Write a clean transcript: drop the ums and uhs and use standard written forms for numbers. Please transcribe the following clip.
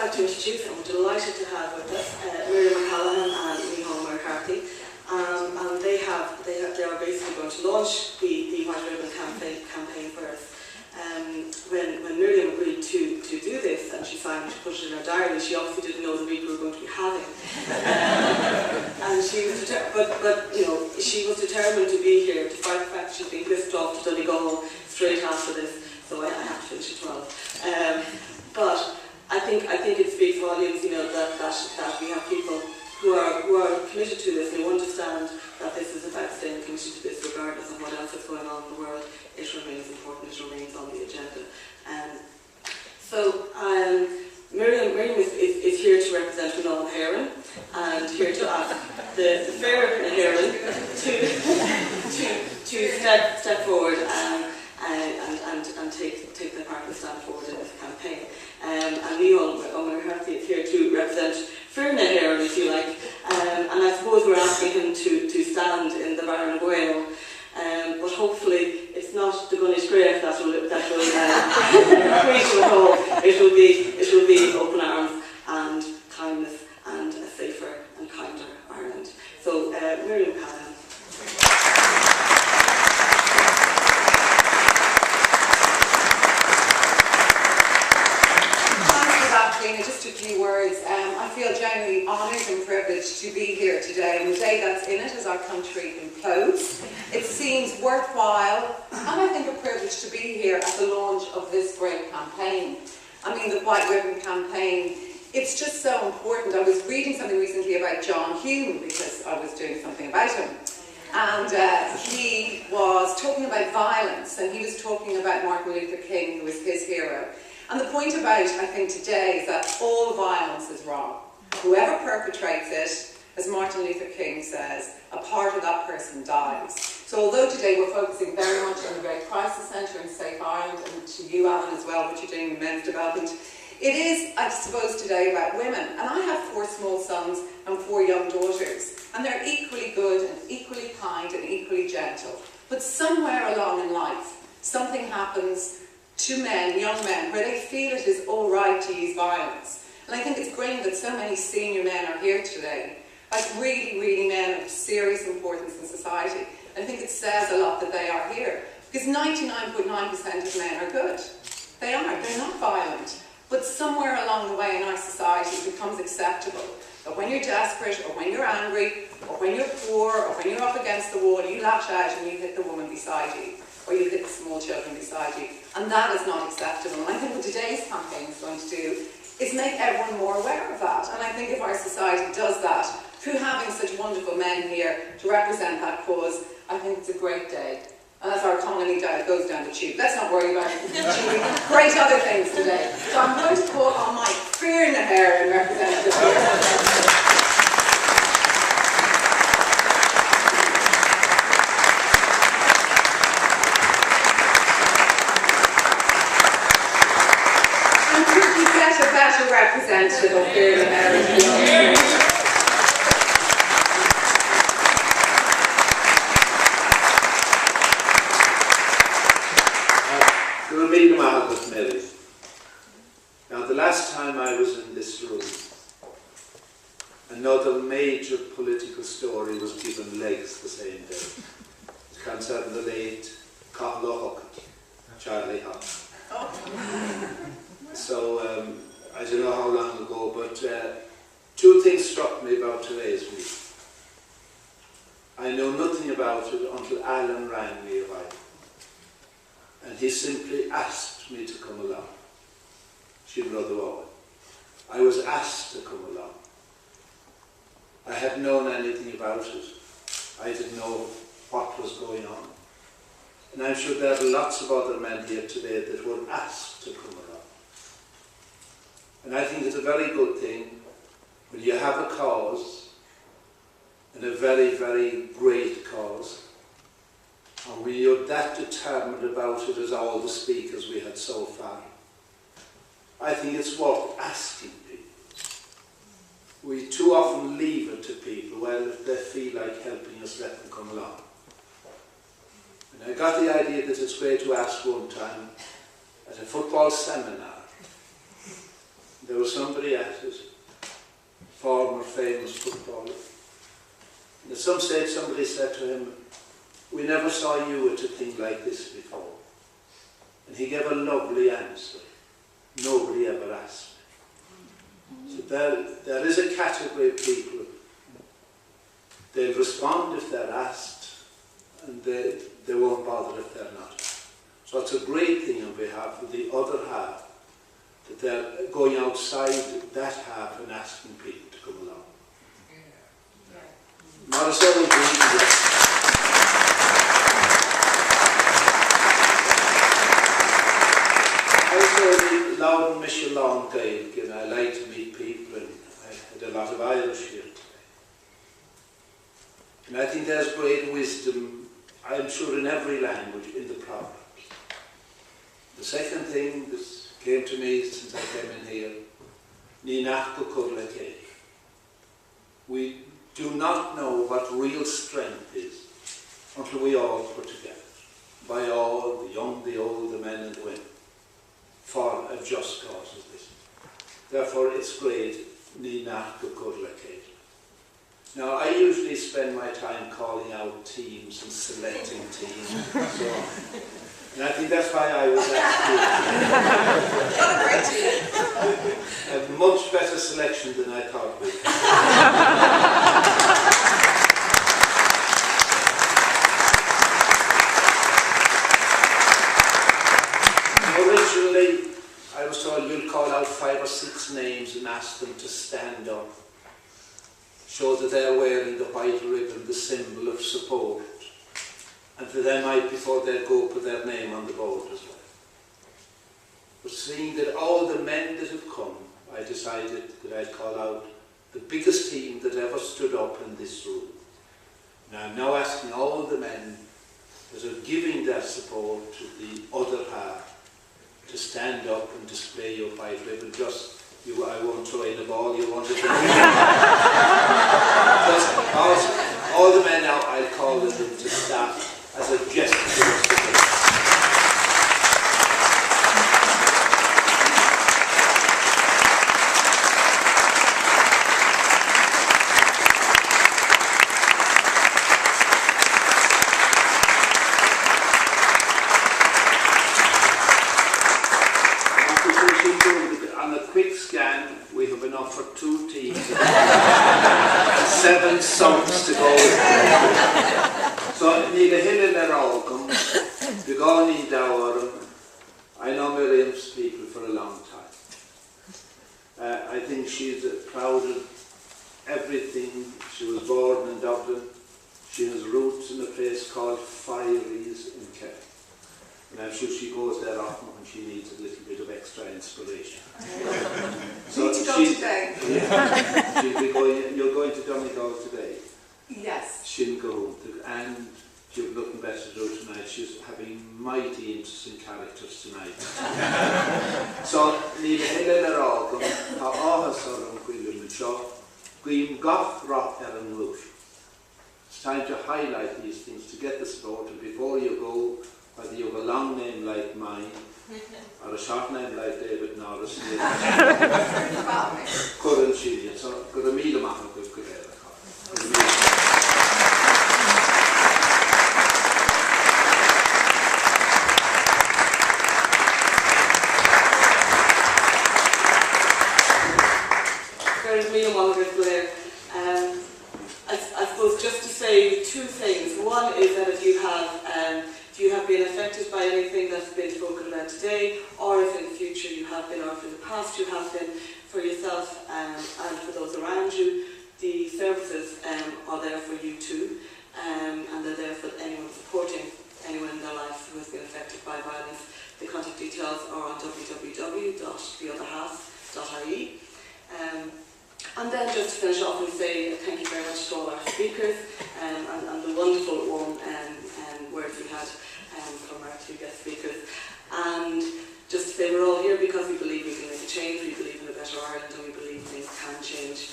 like to introduce, and we're delighted to have with us Miriam and Miriam McCarthy. And they are basically going to launch the White Ribbon campaign for us. When Miriam agreed to do this, and she put it in her diary, she obviously didn't know the week we were going to be having. And she was she was determined to be here, despite the fact that she'd been pissed off to Donegal straight after this. So I have to finish at 12. But I think it speaks volumes, that we have people who are committed to this. They understand that this is about staying committed to this, regardless of what else is going on in the world. It remains important. It remains on the agenda. Miriam is here to represent Minal Heron, and here to ask the fair Heron to step forward and take the part and stand forward in this campaign. And Miriam McCarthy is here to represent Fairna Heron, if you like. And I suppose we're asking him to stand in the Baron of Whale. But hopefully it's not the Gunnish grave that will greet you at all. It will be open arms and kindness and a safer and kinder Ireland. So Miriam Callahan. Just a few words. I feel genuinely honoured and privileged to be here today on the day that's in it as our country implodes. It seems worthwhile, and I think a privilege to be here at the launch of this great campaign. I mean, the White Ribbon campaign, it's just so important. I was reading something recently about John Hume, because I was doing something about him. And he was talking about violence, and he was talking about Martin Luther King, who was his hero. And the point about, I think, today is that all violence is wrong. Whoever perpetrates it, as Martin Luther King says, a part of that person dies. So although today we're focusing very much on the Great Crisis Centre in Safe Ireland, and to you, Alan, as well, what you're doing in men's development, it is, I suppose, today about women. And I have 4 small sons and 4 young daughters. And they're equally good and equally kind and equally gentle. But somewhere along in life, something happens to men, young men, where they feel it is all right to use violence. And I think it's great that so many senior men are here today, like really, really men of serious importance in society. And I think it says a lot that they are here, because 99.9% of men are good. They are, they're not violent. But somewhere along the way in our society it becomes acceptable that when you're desperate, or when you're angry, or when you're poor, or when you're up against the wall, you lash out and you hit the woman beside you, or you hit the small children beside you. And that is not acceptable. And I think what today's campaign is going to do is make everyone more aware of that. And I think if our society does that, through having such wonderful men here to represent that cause, I think it's a great day. And as our economy goes down the tube, let's not worry about it. Great other things today. So I'm going to call on my Fairna Heron representative here. Representative of Fairna Heron. Now, the last time I was in this room, another major political story was given legs the same day. It concerned the late Cathal Charlie Hawk. So, I don't know how long ago, but 2 things struck me about today's week. I know nothing about it until Alan rang me a while, and he simply asked me to come along. She'd rather all. I was asked to come along. I hadn't known anything about it. I didn't know what was going on. And I'm sure there are lots of other men here today that were asked to come along. And I think it's a very good thing when you have a cause, and a very, very great cause, and when you're that determined about it as all the speakers we had so far. I think it's worth asking people. We too often leave it to people, well, if they feel like helping us, let them come along. And I got the idea that it's great to ask one time at a football seminar. There was somebody at it, former famous footballer. And at some stage somebody said to him, "We never saw you at a thing like this before." And he gave a lovely answer. "Nobody ever asked me." So there is a category of people. They'll respond if they're asked, and they won't bother if they're not. So it's a great thing on behalf of the other half, that they're going outside that half and asking people to come along. Not a soul also, Loud Michel Long Gaelic, and I like to meet people, and I had a lot of Irish here today. And I think there's great wisdom, I'm sure, in every language, in the Proverbs. The second thing that came to me since I came in here, Ní nach go cúrla cé. We do not know what real strength is until we all put together, by all, the young, the old, the men and the women, for a just cause as this. Therefore, it's great, Ní nach go cúrla cé. Now, I usually spend my time calling out teams and selecting teams and so on. And I think that's why I was asked What a great team. a much better selection than I thought we had. Originally, I was told you'll call out 5 or 6 names and ask them to stand up. Show that they're wearing the white ribbon, the symbol of support. And for them, before they go, put their name on the board as well. But seeing that all the men that have come, I decided that I'd call out the biggest team that ever stood up in this room. And I'm now asking all the men that are giving their support to the other half to stand up and display your white ribbon. I won't throw in the ball, you want it. all the men out, I'll call them to stand as a gesture of support. On a quick scan, we have enough for 2 teams. 7 songs to go. So, Níl Hille Leralcum, the Gani Dower. I know Miriam's people for a long time. I think she's proud of everything. She was born in Dublin. She has roots in a place called Fireys in Kerry. And I'm sure she goes there often when she needs a little bit of extra inspiration. So need to go today. Yeah, you're going to Donegal today? Yes. She'll go, and you're looking better to do tonight. She's having mighty interesting characters tonight. So, Níl Hille Leralcum, Tá áthas orm Gwilym and Shaw, Gwilym Goth Rock an Root. It's time to highlight these things, to get the support, and before you go, whether you have a long name like mine, or a short name like David Norris, Curran Shillian, so good a meal amach of good I suppose just to say 2 things. One is that if you have been affected by anything that's been spoken about today, or if in the future you have been, or if in the past you have been, for yourself and for those around you, the services are there for you too, and they're there for anyone supporting anyone in their life who has been affected by violence. The contact details are on www.theotherhalf.ie. And then just to finish off and say thank you very much to all our speakers and the wonderful warm words we had from our 2 guest speakers. And just to say we're all here because we believe we can make a change, we believe in a better Ireland, and we believe things can change.